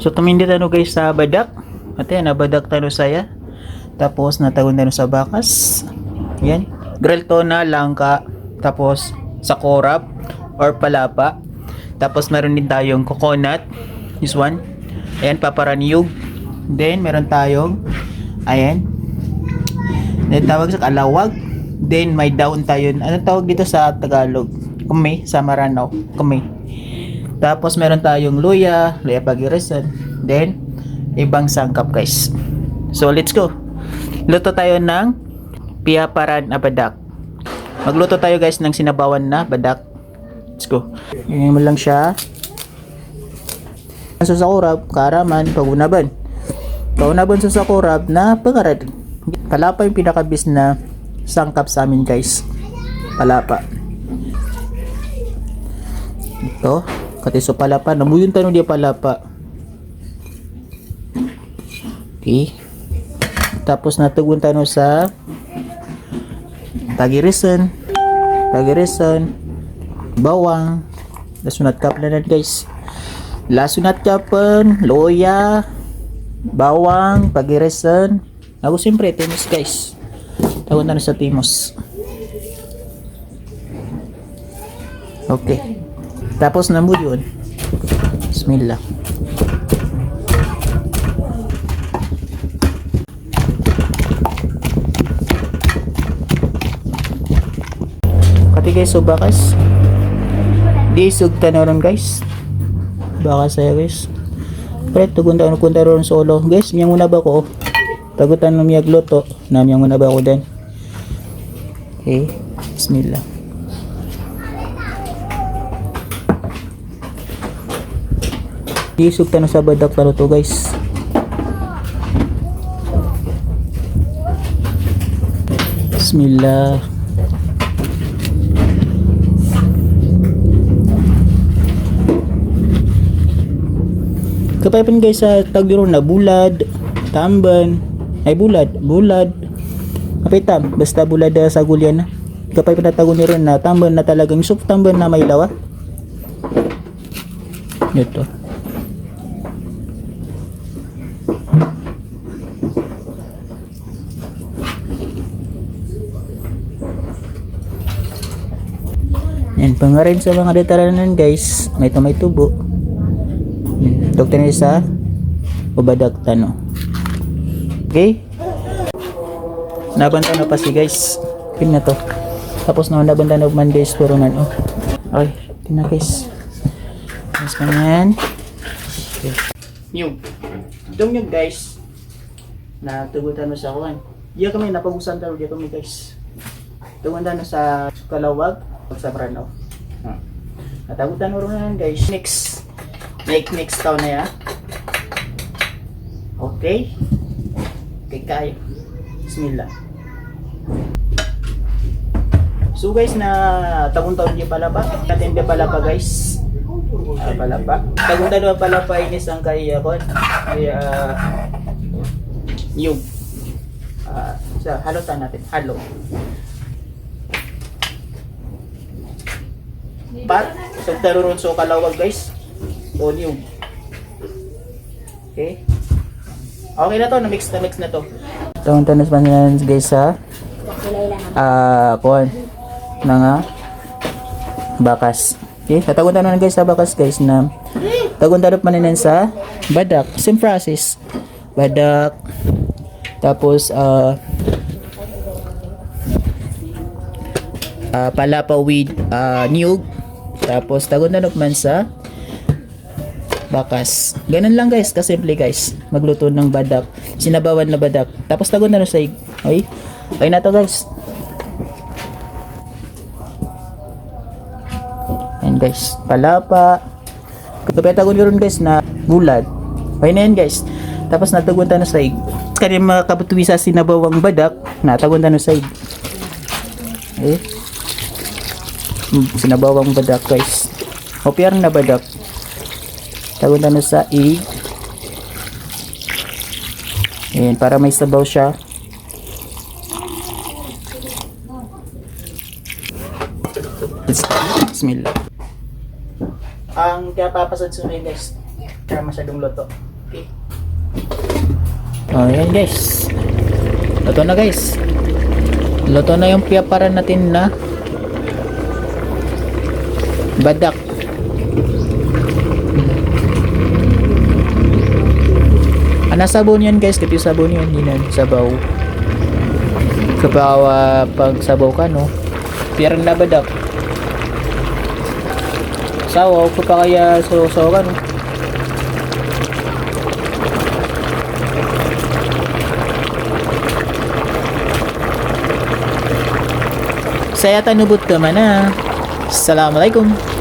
So tumindi tayo guys sa badak. At yan, nabadak tayo saya. Tapos natagon tayo sa bakas. Yan. Grill to na langka. Tapos sa korap or palapa. Tapos meron din tayong coconut. This one. Ayan, paparaniyog. Then meron tayong ayan. Then tawag sa kalawag. Then may daon tayo. Ano tawag dito sa Tagalog? Kumi, sa Maranao. Kumi. Tapos meron tayong luya pagirisan. Then ibang sangkap guys. So let's go. Luto tayo ng piyaparan na badak. Magluto tayo guys ng sinabawan na badak. Let's go. Ngayon mo lang siya. Sa sakurab, karaman, pagunaban. Paunaban sa sakurab na pangarad. Palapa yung pinakabis na sangkap sa amin guys. Palapa. Ito. Katiso palapa. Namuyon tayo di palapa. Okay. Tapos natugon tayo sa tagirisan. Bawang. Lasunat kaplanan guys. Lasunat kapan. Loya. Bawang. Pagirisan. Ako siyempre timos guys. Tawag tayo sa timos. Okay. Tapos namu yun. Bismillah. Kati guys, so bakas. Di sugta na ron guys. Bakas saya guys. Pero tugunta ron solo. Guys, miyang muna ba ko? Tagutan ng miyag loto. Namiyang muna ba ko din? Okay. Bismillah. Isog tayo sa badak taro to guys. Bismillah. Kapayapan guys sa tagdiro na bulad, tamban, ay bulad. Kapitam, basta bulad sa gulyan na. Kapayapan na tago ni ron na tamban na talagang soup tamban na may lawa. Ito. Yan, pangarin sa mga detaranan guys, may tubo. Doktor na sa babadak tano. Okay? Nabanta na pa si guys. Pin na to. Tapos naman nabanta na man guys, pero man oh. Okay, pin na guys. Tapos kanyan. Okay. Yung guys. Na tugutan mo sa kuwan. Diya kami napagusan taro diya kami guys. Tugutan na sa kalawag. Sa Maranao. Natagutan mo rin guys. Next taon na ya. Okay. Okay kayo. Bismillah. So guys, na tagong taon di palapa. Natin di palapa guys. Palapa. Tagong taon palapa inis ang kaya ko. Kaya yung halutan natin. Halo. Pat, so taruron so kalawag guys. Onion. Okay. Okay na to, na-mix na to. Tawang tanas pa yan guys sa kuwan na nga bakas. Okay, tatagon tayo na guys sa bakas guys na tagon tayo pa ninin sa badak. Same process. Badak. Tapos palapa with niyog. Tapos tagon na man sa bakas. Ganun lang guys, kasimple guys. Magluto ng badak, sinabawan na badak. Tapos tagon na sa okay? Okay na to guys. Ayan guys, palapa. Kapag tagon nyo rin guys na bulad. Okay na yan guys. Tapos natagon na sa kaya makabutuwi sa sinabawang badak, natagon na sa okay? Sinabawang badak guys. Hopiar na badak. Tagon na sa ayan, para may sabaw siya. Bismillah. Ang kaya papasad sa guys. Kaya masyadong luto. Okay. Oh, yan guys. Luto na guys. Luto na yung piyaparan natin na badak. Sabon yan guys, kasi sabon yan, hindi na sabaw. Kapag pag sabaw ka, no, pirang na badak. Sawaw ko pa kaya sawaw ka, no. Saya tanubot ka man na. Assalamualaikum.